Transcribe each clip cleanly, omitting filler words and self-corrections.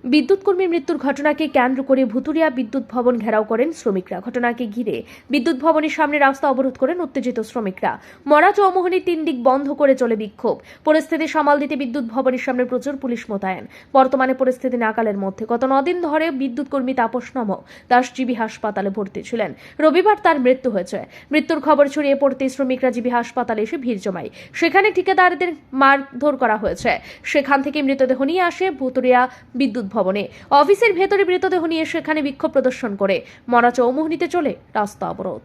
বিদ্যুৎ কর্মীর মৃত্যুর ঘটনাকে কেন্দ্র করে ভুতুড়িয়া বিদ্যুৎ ভবন ঘেরাও করেন শ্রমিকরা। ঘটনাকে ঘিরে বিদ্যুৎ ভবনের সামনে রাস্তা অবরোধ করেন উত্তেজিত শ্রমিকরা। মরা চৌমুহনী 3 দিক বন্ধ করে চলে বিক্ষোভ। পরিস্থিতি সামাল দিতে বিদ্যুৎ ভবনের সামনে প্রচুর পুলিশ মোতায়েন। বর্তমানে পরিস্থিতি নাকালের মধ্যে। গত 9 দিন ধরে বিদ্যুৎ কর্মী তাপস নম দাস জিবি হাসপাতালে ভর্তি ছিলেন। রবিবার তার মৃত্যু হয়েছে। মৃত্যুর খবর ছড়িয়ে পড়তে শ্রমিকরা জিবি হাসপাতালে এসে ভিড় জমায়। সেখানে ঠিকাদারদের মারধর করা হয়েছে। সেখান থেকে মৃতদেহ নিয়ে আসে ভুতুড়িয়া বিদ্যুৎ ভবনে। অফিসের ভেতরে মৃতদেহ নিয়ে সেখানে বিক্ষোভ প্রদর্শন করে মরা চৌমুহনীতে চলে রাস্তা অবরোধ।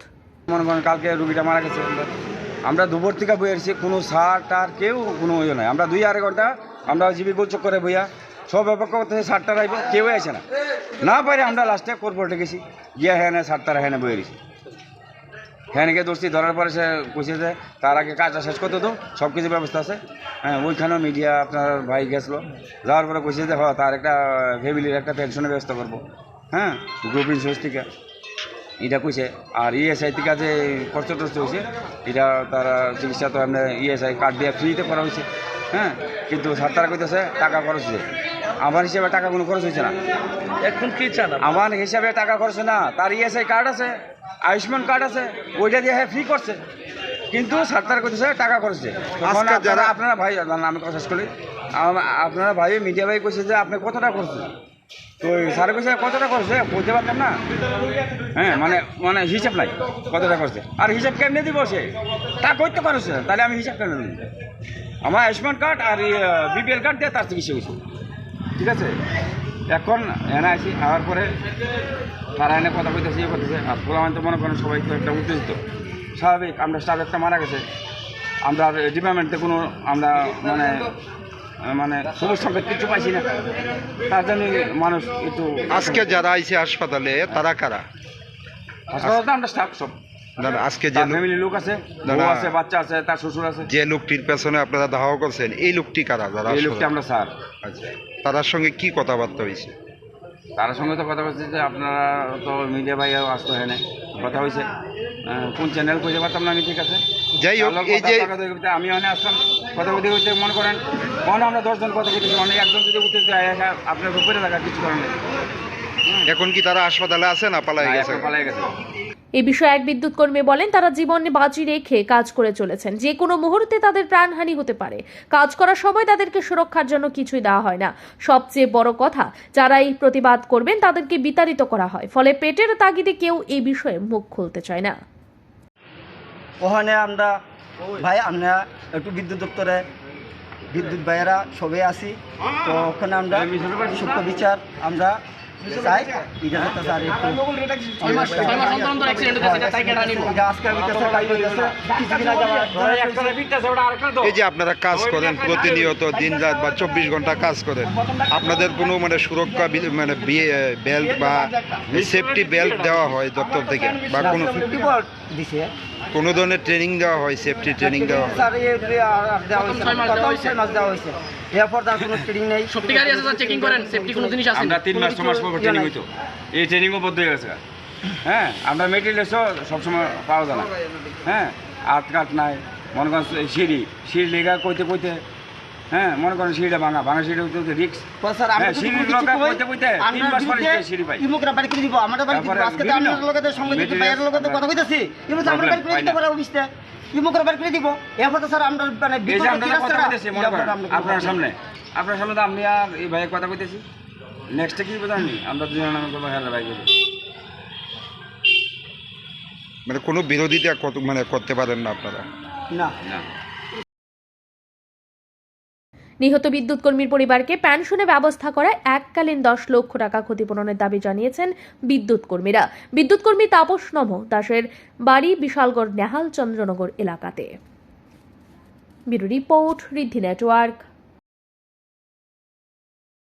মনে করেন কালকে রুগীটা মারা গেছে, আমরা দুপুর থেকে বই এসেছি, কোনো সার টার কেউ কোনো ইয়ে নাই। আমরা 2-2.5 ঘন্টা আমরা জিবি গোলচক করে বইয়া সব অপেক্ষা করতেছে, সারটা রাইব, কেউ আসে না। না পারে আমরা লাস্টে কোর্পোরেটে গেছি, গিয়া হ্যাঁ সারটার হ্যাঁ বই এসেছি। হ্যাঁ গিয়ে ধরছি, ধরার পরে সে কইছে যে তার আগে কাজটা শেষ করতে তো সব কিছু ব্যবস্থা আছে। হ্যাঁ, ওইখানেও মিডিয়া আপনার ভাই গেছিলো, যাওয়ার পরে কইছে যে হ্যাঁ তার একটা ফ্যামিলির একটা পেনশনের ব্যবস্থা করবো, হ্যাঁ গ্রুপ ইন্স্যুরেন্স থেকে এটা কইছে। আর ইএসআই থেকে যে খরচ টরচ হয়েছে এটা তারা চিকিৎসা তো আমরা ইএসআই কার্ড দিয়ে ফ্রিতে করা হয়েছে। হ্যাঁ, কিন্তু স্যার তারা কইতেছে টাকা খরচ হয়েছে। আমার হিসাবে টাকা কোনো খরচ হয়েছে না। এখন কি চান? আমার হিসাবে টাকা খরচ না, তার ইএসআই কার্ড আছে, আয়ুষ্মান কার্ড আছে, ওইটা দিয়ে হ্যাঁ ফ্রি করছে, কিন্তু সরকার করতেছে টাকা খরচে। যারা আপনারা ভাই আমি কথা শেষ করি, আপনারা ভাই মিডিয়া ভাই কইছে যে আপনি কত টাকা করছেন, তো স্যার কইছে কত টাকা করছে বলতে পারতেন না। হ্যাঁ, মানে হিসাব নাই কত টাকা করছে। আর হিসাব কেমনে দিব, সে তা করতে পারছে, তাহলে আমি হিসাব কেন দিব? আমার আয়ুষ্মান কার্ড আর বিপিএল কার্ড দিয়ে তার চিকিৎসা হয়েছে, ঠিক আছে। এখন এনে আসি, আসার পরে তারা এনে কথা কইতেছে, ইয়ে করতেছে। আর পোলামান তো মনে করেন সবাই তো একটা উত্তেজিত, স্বাভাবিক। আমরা স্টাফ একটা মারা গেছে, আমরা ডিপার্টমেন্টে কোনো আমরা মানে সবুজ সংকেত কিছু পাইছি না, তার জন্য মানুষ একটু। আজকে যারা আইছে হাসপাতালে তারা কারা? হাসপাতালে আমরা স্টাফ সব। আজকে যে ফ্যামিলি লোক আছে, আছে, বাচ্চা আছে, তার শ্বশুর আছে। যে লোকটির পেছনে আপনারা ধাওয়া করছেন, এই লোকটি কারা? যারা এই লোকটি আমরা স্যার। আচ্ছা, তার সঙ্গে কি কথাবার্তা হয়েছে? তার সঙ্গে তো কথা বলছে যে আপনারা তো মিডিয়া ভাইও আসতে হয় না, কথা হয়েছে। কোন চ্যানেল খুঁজে পারতাম না আমি, ঠিক আছে। যাই হোক, এই যে আমি ওখানে আসলাম, কথা বলতে হইতে মনে করেন আমরা 10 জন কথা বলতেছি, মানে একজন যদি উঠতে আপনার উপরে থাকা কিছু করেন। এখন কি তারা হাসপাতালে আছে না পালাই গেছে? পালাই গেছে। এ বিষয়ে এক বিদ্যুৎ কর্মী বলেন, তারা জীবন বাজি রেখে কাজ করে চলেছেন। যে কোনো মুহূর্তে তাদের প্রাণহানি হতে পারে। কাজ করার সময় তাদেরকে সুরক্ষার জন্য কিছুই দেওয়া হয় না। সবচেয়ে বড় কথা, যারা এই প্রতিবাদ করবেন তাদেরকে বিতাড়িত করা হয়। ফলে পেটের তাগিদে কেউ এই বিষয়ে মুখ খুলতে চায় না। ওখানে আমরা ভাই আমরা একটু বিদ্যুৎ দপ্তরে বিদ্যুৎ ভাইয়েরা সবাই আছি, তো ওখানে আমরা সূক্ষ্ম বিচার আমরা চাই। এই যে আপনারা কাজ করেন প্রতিনিয়ত দিন রাত বা 24 ঘন্টা কাজ করেন, আপনাদের কোনো সুরক্ষা বেল্ট বা সেফটি বেল্ট দেওয়া হয় দপ্তর থেকে, বা কোনো ধরনের ট্রেনিং দেওয়া হয়, সেফটি ট্রেনিং দেওয়া হয়? আমরা 3 মাস 6 মাস পর ট্রেনিং হইতো, এই ট্রেনিংও বন্ধ হয়ে গেছে। হ্যাঁ, আমরা মেটেরিয়ালসও সবসময় পাওয়া যায় না। হ্যাঁ, আট কাঠ নাই, মনে করেন সিঁড়ি লেগা কইতে হ্যাঁ, মনে করেন সিঁড়িটা ভাঙা সিঁড়ি হইতে রিক্স। আপনার সামনে তো আমি আর এই ভাইয়ের কথা কইতেছি, নেক্সটে কি জানি আমরা দুজন ভাই কোনো বিরোধিতা করতে পারেন না আপনারা? না। নিহত বিদ্যুৎ কর্মীর পরিবারকে পেনশনে ব্যবস্থা করায় এককালীন 10 লক্ষ টাকা ক্ষতিপূরণের দাবি জানিয়েছেন বিদ্যুৎ কর্মীরা। বিদ্যুৎ কর্মী তাপস নম দাসের বাড়ি বিশালগড় নেহাল চন্দ্রনগর এলাকাতে। ব্যুরো রিপোর্ট, ঋদ্ধি নেটওয়ার্ক।